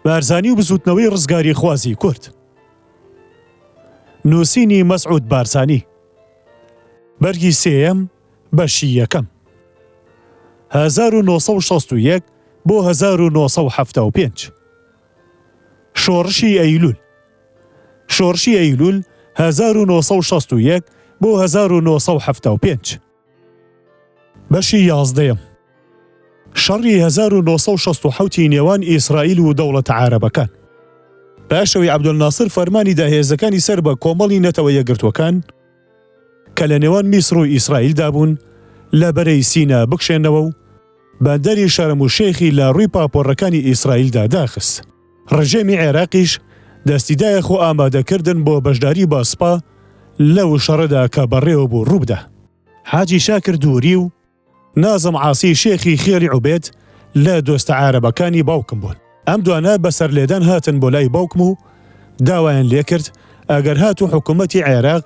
بارزانی و بزوتنەوەی ڕزگاری خوازی کورد. نووسینی مەسعود بارزانی. بەرگی سێیەم بەشی یەکەم 1961 بۆ 1975. شۆڕشی ئەیلول. شۆڕشی ئەیلول 1961 بۆ 1975. بەشی یازدەیەم شەڕی 1967 نێوان ئیسرائیل و دەوڵەتە عارەبەکان. پاشەوەی عەبدولناسر فەرمانی دا هێزەکانی سەر بە کۆمەڵی نەتەوە یەکگرتووەکان کە لە نێوان میسر و ئیسرائیلدا بوون لە بەرەی سینا بکشێنەوە و بەندەری شەرم و شێخی لە ڕووی پاپۆڕەکانی ئیسرائیلدا داخست. ڕژێمی عێراقیش دەستیدایە خۆ ئامادەکردن بۆ بەشداری بە سپا لەو شەڕەدا کە بەڕێوە بوو ڕووبدا. حاجی شاکر دووری و نازم عاسی شێخی خێری عوبێد لە دۆستە عارەبەکانی باوکم بوون. ئەم دوانە بەسەر لێدان هاتن بۆ لای باوکم و داوایان لێ کرد ئەگەر هات و حکوومەتی عێراق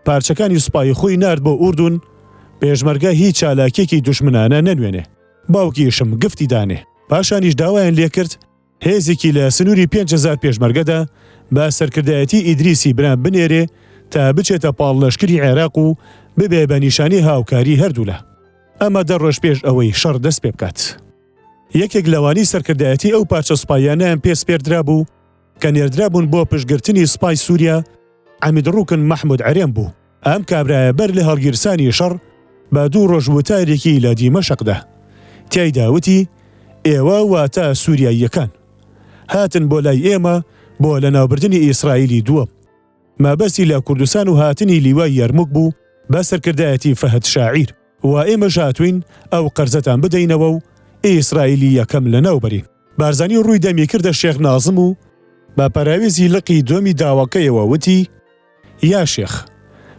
پارچەکانی سوپای خۆی نارد بۆ ئوردون پێشمەرگە هیچ چالاکێکی دوشمنانە نەنوێنێ. باوکیشم گفتی دانێ. پاشانیش داوایان لێ کرد هێزێکی لە سنووری 5,000 پێشمەرگەدا بە سەرکردایەتی ئیدریسی بران بنێرێ تا بچێتە پاڵلەشکری عێراق و ببێ بە نیشانی هاوکاری هەردوولە. ئەمە 10 ڕۆژ پێش ئەوەی شەڕ دەست پێ بکات. یەکێک لەوانی سەرکردایەتی ئەو پارچە سوپایانەیان پێسپێردرا بوو کە نێردرابوون بۆ پشتگرتنی سوپای سووریا عەمیدڕوکن مەحموود عەرێم بوو. ئەم کابرایە بەر لە هەڵگیرسانی شەڕ بە 2 ڕۆژ وتارێکی لە دیمەشقدا. تیایدا وتی ئێوە واتە سووریاییەکان هاتن بۆ لای ئێمە بۆ لەناوبردنی ئیسرائیلی دووەم. مەبەستی لە کوردستان و هاتنی لیوای یەرموک بوو بە سەرکردایەتی فەهەد شاعیر و ئێمەش هاتوین ئەو قەرزەتان بدەینەوە و ئیسرائیلی یەکەم لەناوبەرین. بارزانی ڕووی دەمی کردە شێخ نازم و بە پەراویزی لقی دومی داواکەیەوە وتی یا شێخ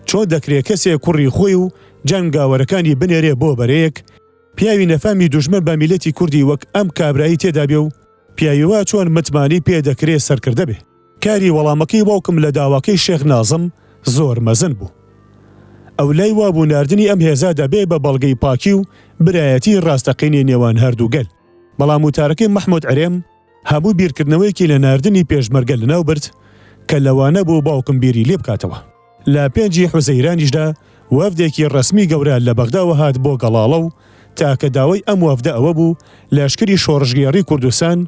چۆن دەکرێت کەسێک کوڕی خۆی و جەنگاوەرەکانی بنێرێ بۆ بەرەیەک پیاوی نەفامی دوژمن بە میلەتی کوردی وەک ئەم کابرایی تێدا بێ و پیاویوە چۆن متمانی پێ دەکرێت سەرکردە بێ. کاری وەڵامەکەی باوکم لە داواکەی شێخ نازم زۆر مەزن بوو. ئەو لای وابوو ناردنی ئەم هێزا دەبێ بە بەڵگەی پاکی و برایەتی ڕاستەقینی نێوان هەردوو گەل. بەڵام وتارەکەی مەحموود عەرێم هەموو بیرکردنەوەیکی لە ناردنی پێشمەرگە لەناو برد کە لەوانە بوو باوکم بیری لێ بکاتەوە. لە 5 حوزەیرانیشدا وەفدێکی ڕەسمی گەورە لە بەغداوە هات بۆ گەڵاڵە و تاکە داوای ئەم وەفدە ئەوە بوو لەشکری شۆڕژگێڕی کوردستان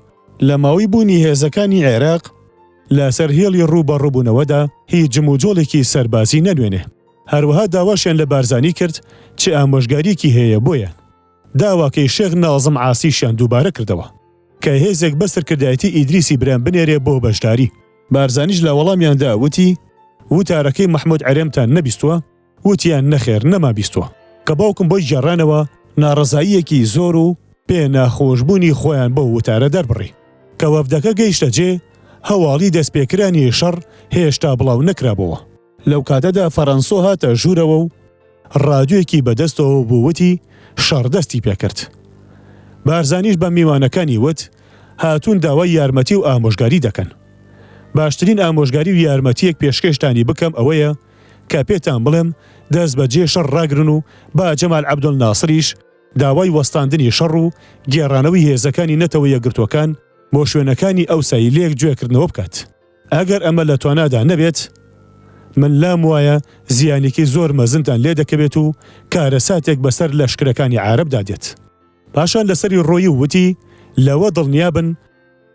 لە ماوەی بوونی هێزەکانی عێراق لەسەر هێڵی ڕووبەڕووبوونەوەدا هیچ جموجۆڵێکی سەربازی نەنوێنێ. هەروەها داواشیان لە بارزانی کرد چ ئامۆژگاریەکی هەیە بۆیان. داواکەی شێخ نازم عاسیشیان دووبارە کردەوە کە هێزێک بە سەرکردایەتی ئیدریسی بران بنێرێ بۆ بەشداری. بارزانیش لە وەڵامیاندا وتی وتارەکەی مەحموود عەرێمتان نەبیستووە؟ وتیان نەخێر نەما بیستووە کە باوکم بۆی جێڕانەوە ناڕەزاییەکی زۆر و پێ ناخۆشبوونی خۆیان بۆ وتارە دەربڕی. کە وەفدەکە گەیشتە جێ هەواڵی دەستپێکرانی شەڕ هێشتا بڵاو نەکرابەوە. لەو کاتەدا فەڕەنسۆ هاتە ژوورەوە و ڕادیۆیەکی بەدەستەوە بوووتی شەڕ دەستی پێکرد. بارزانیش بە میوانەکانی وت هاتوون داوای یارمەتی و ئامۆژگاری دەکەن. باشترین ئامۆژگاری و یارمەتیەک پێشکەشتانی بکەم ئەوەیە کە پێتان بڵێم دەست بەجێ شەڕ ڕاگرن و با جەمال عەبدولناسریش داوای وەستاندنی شەڕ و گێڕانەوەی هێزەکانی نەتەوە یەکگرتووەکان بۆ شوێنەکانی ئەو سایلەیەک گوێکردنەوە بکات. ئەگەر ئەمە لە توانادا نەبێت من لام وایە زیانێکی زۆر مەزنتان لێ دەکەوێت و کارەساتێک بەسەر لەشکرەکانی عارەبدا دێت. پاشان لەسەری ڕۆیی وتی لەوە دڵنیابن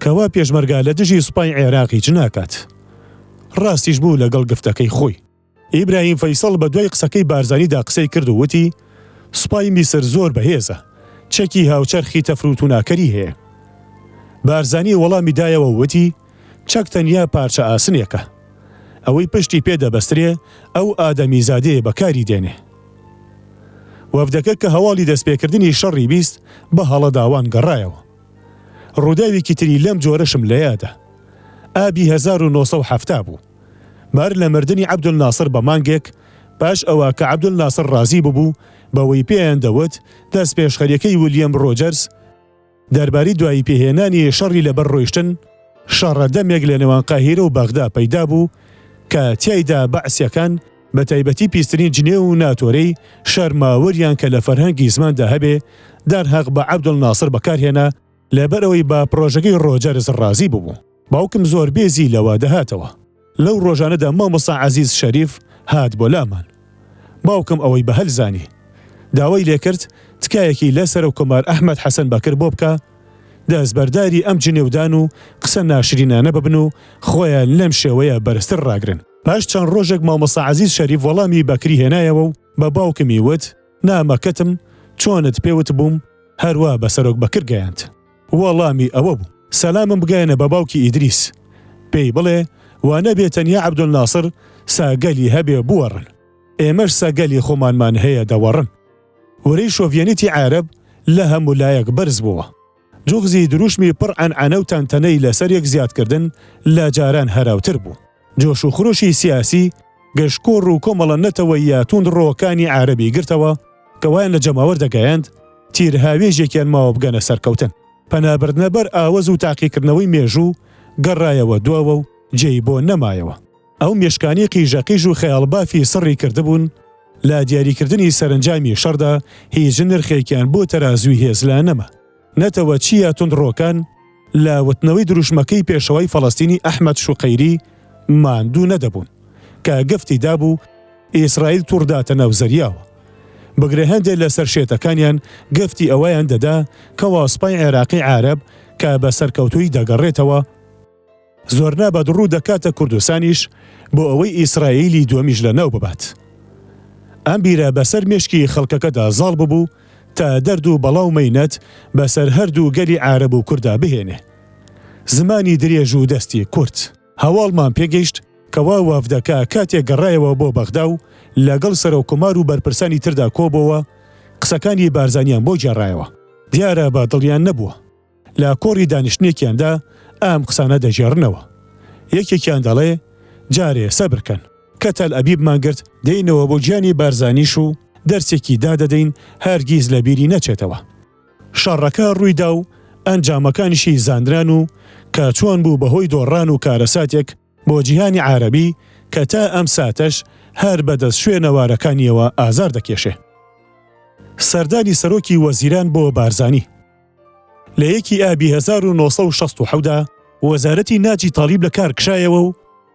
کەوا پێشمەرگا لە دژی سوپای عێراقی چ ناکات. ڕاستیش بوو لەگەڵ گفتەکەی خۆی. ئیبراهیم فەیسەڵ بە دوای قسەکەی بارزانیدا قسەی کرد و وتی سوپای میسر زۆر بەهێزە چەکی هاوچەرخی تەفروت و ناکەری هەیە. بارزانی وەڵامی دایەوە وتی چەک تەنیا پارچە ئاسنێکە ئەوەی پشتی پێدەبەسترێ ئەو ئادەمیزادەیە بەکاری دێنێ. وەفدەکە کە هەواڵی دەستپێکردنی شەڕی بیست بە هەڵە داوان گەڕایەوە. ڕووداوێکی تری لەم جۆرەشم لە یادە. ئابی 1970 بوو. بار لە مردنی عەبدولناسر بە مانگێک پاش ئەوە کە عەبدولناسر ڕازی ببوو بەوەی پێیان دەوت دەست پێشخەریەکەی ویلیەم ڕۆجەرس دەربارەی دوایی پێهێنانی شەڕی لەبەر ڕۆیشتن شەڕەدەمێک لە نێوان قاهیرە و بەغدا پەیدا بوو کە تیایدا بەعسیەکان بە تایبەتی پیسترین جنێ و ناتۆرەی شەرماوەریان کە لە فەرهەنگی زماندا هەبێ دەرهەق بە عەبدولناسر بەکارهێنا لەبەرەوەی بە پرۆژەکەی ڕۆجەرز ڕازی بوو. باوکم زۆر بێزی لەوە دەهاتەوە. لەو ڕۆژانەدا مامۆستا عەزیز شەریف هات بۆ لامان. باوکم ئەوەی بە هەلزانی. داوای لێکرد تکایەکی لەسەر و کۆمار ئەحمەد حەسەن بەکر بۆ بکە، دەستبەرداری ئەم جنێودان و قسە ناشرینانە ببن و خۆیان لەم شێوەیە بەرزتر ڕاگرن. پاش چەند ڕۆژێک مامۆستا عەزیز شەریف وەڵامی بەکری هێنایەوە و بە باوکمی وت نامەکەتم چۆنت پێوت بووم هەروە بە سەرۆک بەکر گەیاند. وەڵامی ئەوە بوو سەلامم بگەیەنە بە باوکی ئیدریس، پێی بڵێ وا نەبێت تەنیا عەبدولناسر ساگەلی هەبێ بوەڕن، ئێمەش ساگەلی خۆمانمان هەیە دەوەڕن. وەرەی شۆڤیەنیتی عارەب لە هەموو لایەک بەرز بووە. جوغزی دروشمی پڕ عەنعەنە و تەنتەنەی لەسەر یەک زیادکردن لە جاران هەراوتر بوو. جۆش و خڕۆشی سیاسی گەشتکۆڕ و کۆمەڵە نەتەوە یاتوون ڕۆکانی عارەبی گرتەوە کەوایان لە جەماوەر دەگەیاند تیرهاوێژێکیان ماوە بگەنە سەرکەوتن. پەنابردنە بەر ئاوەز و تاقیکردنەوەی مێژوو گەڕایەوە دووە و جێی بۆ نەمایەوە. ئەو مێشکانی قیژەقیژ و خەیاڵبافی سڕی کردبوون لە دیاریکردنی سەرنجامی شەڕدا هیچ نرخێکیان بۆ تەرازوی هێزلا نەما. نەتەوە چیە توندڕۆکان لە وتنەوەی دروشمەکەی پێشەوەی فەڵەستینی ئەحمەد شوقەیری ماندوو نەدەبوون کە گفتی دابوو ئیسرائیل تووڕداتە ناو زەریاوە. بگرێ هەندێک لە سەرشێتەکانیان گفتی ئەوەیان دەدا کە واسپای عێراقی عارەب کە بە سەرکەوتووی دەگەڕێتەوە زۆرنا بە دڕوو دەکاتە کوردستانیش بۆ ئەوەی ئیسرائیلی دووەمیش لە ناو ببات. ئەم بیرە بەسەر مێشکی خەڵکەکەدا زاڵ ببوو تا دەرد و بەڵاو مەینەت بەسەر هەردوو گەلی عارەب و کووردا بهێنێ. زمانی درێژ و دەستی کورد. هەواڵمان پێگەیشت کەوا وەفدەکە کاتێک گەڕایەوە بۆ بەغدا و لەگەڵ سەرۆکومار و بەرپرسانی تردا کۆبەوە قسەکانی بارزانیان بۆ جێڕایەوە. دیارە بە دڵیان نەبووە. لە کۆڕی دانیشتنێکیاندا ئەم قسانە دەژێڕنەوە. یەکێکیان دەڵێ جارێ سەبرکەن کە تەل ئەبیبمان گرت دێینەوە بۆ گیانی بارزانیش و دەرسێکی دادەدەین هەرگیز لە بیری نەچێتەوە. شەڕەکە ڕوویدا و ئەنجامەکانیشی زاندران و کە چۆن بوو بەهۆی دۆڕان و کارەساتێک بۆ جیهانی عارەبی کە تا ئەم ساتەش هەر بەدەست شوێنەوارەکانیەوە ئازار دەکێشێ. سەردانی سەرۆکی وەزیران بۆ بارزانی لە 1 ئابی 1960 وەزارەتی ناجی تالیب لە کار کشایەوە و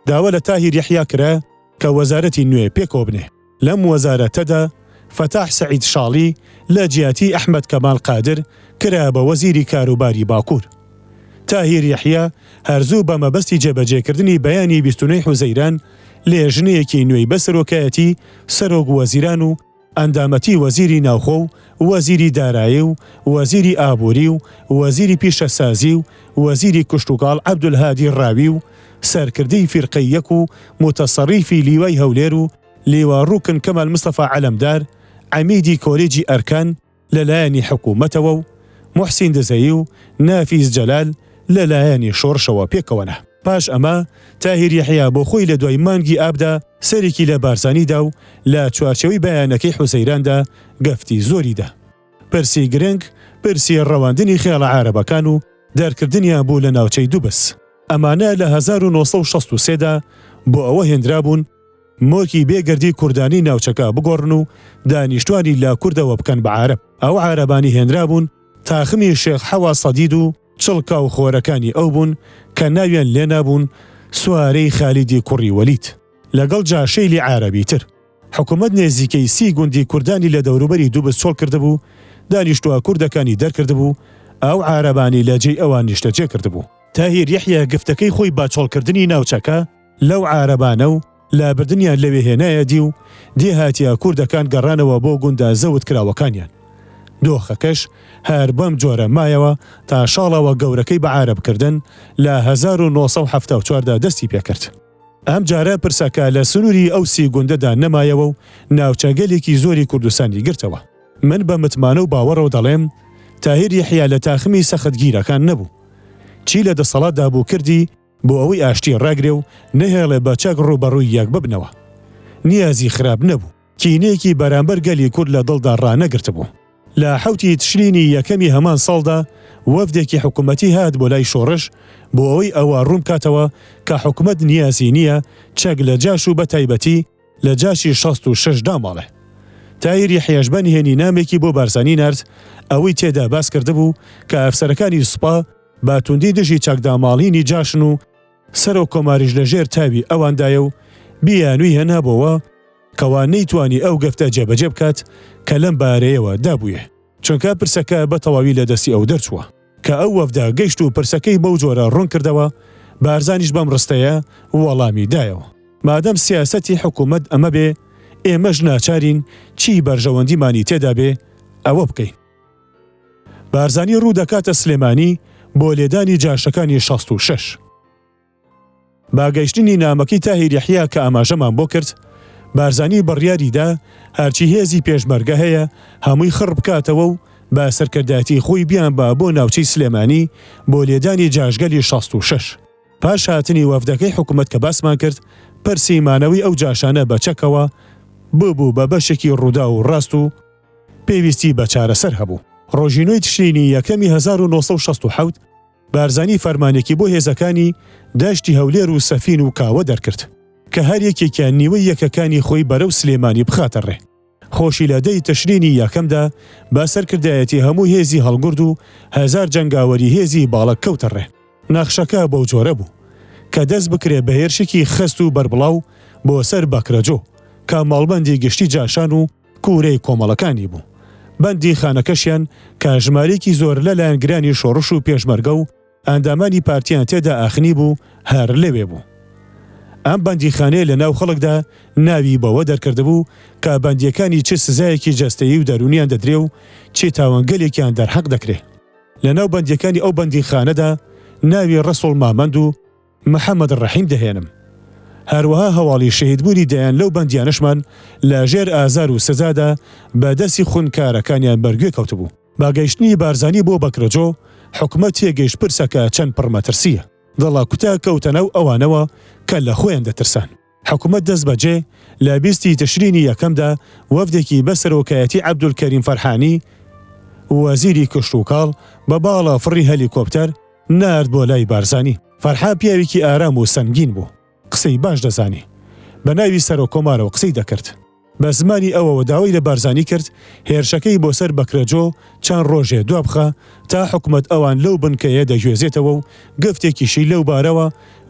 داوە لە تاهیر یەحیا کرا کە وەزارەتی نوێ پێکۆبنێ. لەم وەزارەتەدا فەتاح سەعید شاڵی لە جیاتی ئەحمەد کەمال قادر کرا بە وەزیری کاروباری باکوور. تاهیر یەحیا هەرزوو بە مەبەستی جێبەجێکردنی بەیانی 29 حوزەیران لێژنەیەکی نوێی بە سەرۆکایەتی سەرۆک وەزیران و ئەندامەتی وەزیری ناوخۆ و وەزیری دارایی و وەزیری ئابووری و وەزیری پیشەسازی و وەزیری کشتوکاڵ عەبدولهادی ڕاوی و سەرکردەی فیرقەی یەک و متەسەڕیفی لیوای هەولێر و لیوا ڕوکن کەمال مستەفا عەلەمدار عەمیدی کۆلێجی ئەرکان لەلایەنی حکوومەتەوە و محسین دزەیی و نافیز جەلال لەلایەنی شۆڕشەوە پێکەوەنە. پاش ئەمە تاهیر یەحیا بۆ خۆی لە دوای مانگی ئابدا سەرێکی لە بارزانیدا و لە چوارچەوەی بەیانەکەی حوسەیراندا گەفتی زۆریدا. پرسی گرنگ پرسی ڕەواندنی خێڵە عارەبەکان و دەرکردنیان بوو لە ناوچەی دووبس. ئەمانە لە 1963دا بۆ ئەوە هێنرابوون مۆکی بێگردی کوردانی ناوچەکە بگۆڕن و دانیشتوانی لا کوردەوە بکەن بە عارەب. ئەو عارەبانی هێنرابوون تاخمی شێخ حەوا سەدید و چڵکا و خۆرەکانی ئەو بوون کە ناویان لێ نابوون سوارەی خالیدی کوڕی وەلید لەگەڵ جاشەیلی عارەبی تر. حکوومەت نێزیکەی 30 گوندی کوردانی لە دەوروبەری دووبس چۆڵ کردبوو، دانیشتووە کوردەکانی دەرکردبوو، ئەو عارەبانی لە جێی ئەوان نیشتەجێ کردبوو. تاهیر یەحیا گفتەکەی خۆی با چۆڵکردنی ناوچەکە لەو عارەبانە و لابردنیان لەوێ هێنایەدی و دێهاتیە کوردەکان گەڕانەوە بۆ گوندە زەوت کراوەکانیان. دۆخەکەش هەر بەم جۆرە مایەوە تا شاڵەوە گەورەکەی بە عارەبکردن لە 1974دا دەستی پێکرد. ئەم جارە پرسەکە لە سنووری ئەو 30 گوندەدا نەمایەوە و ناوچەگەلێکی زۆری کوردستانی گرتەوە. من بە متمانە و باوەڕەوە دەڵێم تاهیر یەحیا لە تاخمی سەختگیرەکان نەبوو. چی لە دەسەڵاتدا بوو کردی بۆ ئەوەی ئاشتی ڕاگرێ و نەهێڵێ بە چەک ڕوبەڕووی یەک ببنەوە. نیازی خراپ نەبوو. کینەیەکی بەرامبەر گەلی کورد لە دڵدا ڕانەگرت بوو. لە 7 تشرینی یەکەمی هەمان ساڵدا وەفدێکی حکوومەتی هات بۆ لای شۆڕش بۆ ئەوەی ئەوە ڕوون کاتەوە کە حکوومەت نیازی نییە چەک لە جاش و بە تایبەتی لە جاشی 66 داماڵێ. تایر یحیەش بەنهێنی نامێکی بۆ بارزانی نرد ئەوەی تێدا باس کردبوو کە ئەفسەرەکانی سوپا با توندی دژی چەکداماڵینی جاشن و سەرۆ کۆماریش لە ژێر تاوی ئەواندایە و بیانووی هێنابەوە کەوا نەیتوانی ئەو گەفتە جێبەجێ بکات کە لەم بارەیەوە دابوویە چونکە پرسەکە بە تەواوی لە دەستی ئەو دەرچووە کە ئەو وەفدا گەیشت و پرسەکەی بەو جۆرە ڕوون کردەوە بارزانیش بەم ڕستەیە وەڵامی دایەوە مادەم سیاسەتی حکوومەت ئەمە بێ ئێمەش ناچارین چی بەرژەوەندیمانی تێدا بێ ئەوە بکەین. بارزانی ڕوو دەکاتە سلێمانی بۆ لێدانی جاشەکانی 66. باگەیشتنی نامەکەی تاهیر یحیا کە ئاماژەمان بۆ کرد بارزانی بڕیاریدا هەرچی هێزی پێشمەرگە هەیە هەمووی خڕ بکاتەوە و با سەرکردایەتی خۆی بیان بە بۆ ناوچەی سلێمانی بۆ لێدانی جاشگەلی 66. پاش هاتنی وەفدەکەی حکوومەت کە باسمان کرد پرسیمانەوەی ئەو جاشانە بەچەکەوە ببوو بە بەشێکی ڕوودا و ڕاست و پێویستی بە چارەسەر هەبوو. ڕۆژینۆی تشرینی یەکەمی 1967 بارزانی فەرمانێکی بۆ هێزەکانی داشتی هەولێر و سەفین و کاوە دەرکرد کە هەر یەکێکیان نیوەی یەکەکانی خۆی بەرەو سلێمانی بخاتە ڕێ. خۆشی لە دەی تشرینی یەکەمدا با سەرکردایەتی هەموو هێزی هەڵگورد و 1000 جەنگاوەری هێزی باڵک کەوتە ڕێ. ناخشەکە بەو جۆرە بوو کە دەست بکرێ بە هێرشێکی خست و بەربڵاو بۆ سەر بەکرەجۆ کە ماڵبەندی گشتی جاشان و کوورەی کۆمەڵەکانی بوو. بەندی خانەکەشیان کە ژمارەیەکی زۆر لەلایەن گرانی شۆڕش و پێشمەرگە و ئەندامانی پارتیان تێدا ئاخنی بوو هەر لەوێ بوو. ئەم بەندی خانەیە لە ناو خەڵکدا ناوی بەوە دەرکردبوو کە بەندیەکانی چه سزایەکی جەستەیی و دەرونیان دەدرێ و چی تاوانگەلێکیان دەرحەق دەکرێ. لە ناو بەندیەکانی ئەو بەندی خانەدا ناوی ڕەسوڵ مامەند و محەممەد ڕەحیم دەهێنم. هەروەها هەواڵی شەهیدبوونی دەیان لەو بەندیانشمان لە ژێر ئازار و سزادا بە دەستی خونکارەکانیان بەرگوێ کەوتبوو. باگەیشتنی بارزانی بۆ بەکرەجۆ حکومەت تێگەیشت پرسەکە چەند پڕمەترسیە دڵا کوتا کەوتەنە و ئەوانەوە کە لە خۆیان دەترسان. حکومەت دەست بەجێ لە 20 تشرینی یەکەمدا وەفدێکی بەسەرۆکایەتی عەبدولکەریم فەرحانی وەزیری کشت و کاڵ بە باڵا فڕی هەلیکۆپتەر نارد بۆ لای بارزانی. فەرحا پیاوێکی ئارام و سەنگین بوو قسەی باش دەزانی بە ناوی سەرۆکۆمارەوە قسەی دەکرد. بە زمانی ئەوەوە داوای لە بارزانی کرد هێرشەکەی بۆ سەر بەکرەجۆ چەند ڕۆژێ دوا بخە تا حکومەت ئەوان لەو بنکەیە دەگوێزێتەوە و گفتێکیشی لەو بارەوە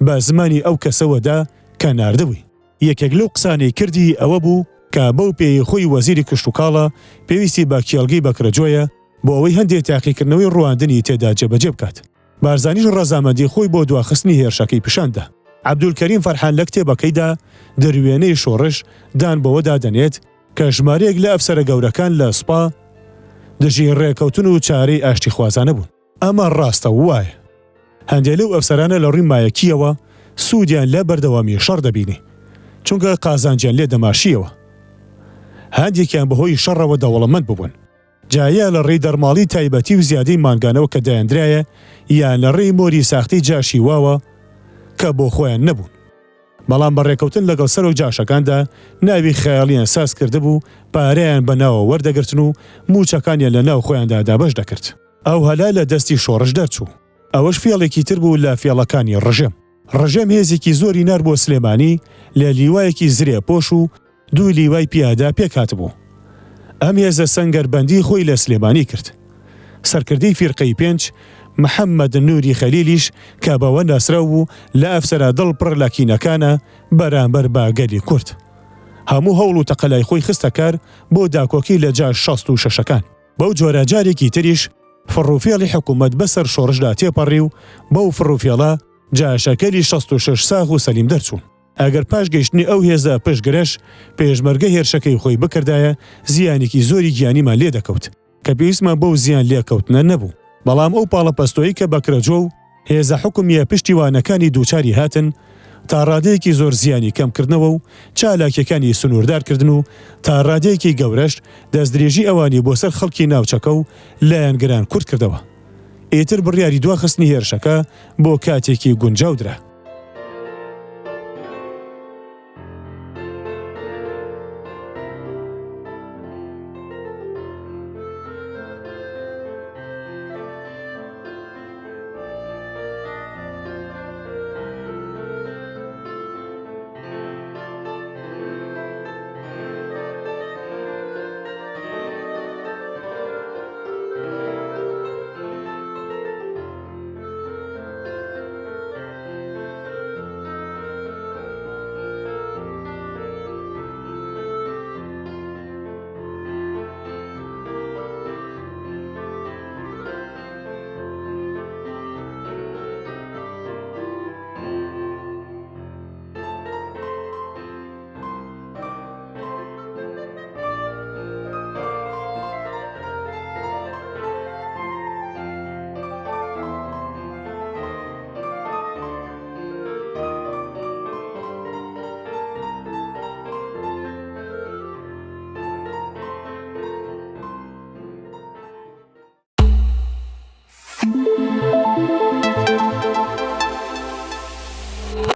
بە زمانی ئەو کەسەوەدا کە ناردبووی. یەکێک لەو قسانەی کردی ئەوە بوو کە بەو پێی خۆی وەزیری کشت و کاڵە پێویستی بە کێڵگەی بەکرەجۆیە بۆ ئەوەی هەندێک تاقیکردنەوەی ڕواندنی تێدا جێبەجێ بکات. بارزانیش ڕەزامەندی خۆی بۆ دواخستنی هێرشەکەی پیشاندا. عەبدولکەریم فەرحان لە کتێبەکەیدا دەروێنەی شۆڕش دان بەوەدا دەنێت کە ژمارەیەک لە ئەفسەرە گەورەکان لە سوپا دژی ڕێکەوتن و چارەی ئاشتی خوازانە بوون. ئەمە ڕاستە وایە. هەندێک لەو ئەفسەرانە لە ڕووی مایەکیەوە سوودیان لە بەردەوامی شەڕ دەبینی چونکە قازانجیان لێ دەماشیەوە. هەندێکیان بەهۆی شەڕەوە دەوڵەمەند ببوون. جایە لە ڕێی دەرماڵی تایبەتی و زیادەی مانگانەوە کە دەیاندرایە یان لە ڕێی مۆری ساختی جاشی واوە کە بۆ خۆیان نەبوون. بەڵام بەڕێکەوتن لەگەڵ سەرۆک جاشەکاندا ناوی خەیاڵیان ساز کردبوو پارەیان بەناوە وەردەگرتن و موچەکانیان لە ناو خۆیاندا دابەش دەکرد. ئەو هەلا لە دەستی شۆڕش دەرچوو. ئەوەش فێڵێکی تر بوو لە فێڵەکانی ڕژێم. ڕژێم هێزێکی زۆری نار بۆ سلێمانی لە لیوایەکی زرێ پۆش و 2 لیوای پیادا پێکات بوو. ئەم هێزە سەنگەربەندی خۆی لە سلێمانی کرد. سەرکردەی فیرقەی 5 محەممەد نووری خەلیلیش کە بەوە ناسرا بوو لە ئەفسەرە دڵ پڕ لە کینەکانە بەرامبەر باگەلی کورد. هەموو هەوڵ و تەقەلای خۆی خستە کار بۆ داکۆکی لە جاش 66ەکان. بەو جۆرە جارێکی تریش فڕوفێڵی حکوومەت بەسەر شۆڕشدا تێپەڕی و بەو فڕوفێڵە جاشەکەلی 66 ساغ و سەلیم دەرچوون. ئەگەر پاش گەیشتنی ئەو هێزە پشتگرەش پێشمەرگە هێرشەکەی خۆی بکردایە زیانێکی زۆری گیانیمان لێ دەکەوت کە پێویستمان بەو زیان لێکەوتنە نەبوو. بەڵام ئەو پاڵەپەستۆیی کە بەکرەجۆ و هێزە حکومیە پشتیوانەکانی دووچاری هاتن تا ڕادەیەکی زۆر زیانی کەمکردنەوە و چالاکیەکانی سنووردارکردن و تا ڕادەیەکی گەورەش دەستدرێژی ئەوانی بۆ سەر خەڵکی ناوچەکە و لایەنگران کورد کردەوە. ئیتر بڕیاری دواخستنی هێرشەکە بۆ کاتێکی گونجاو درا.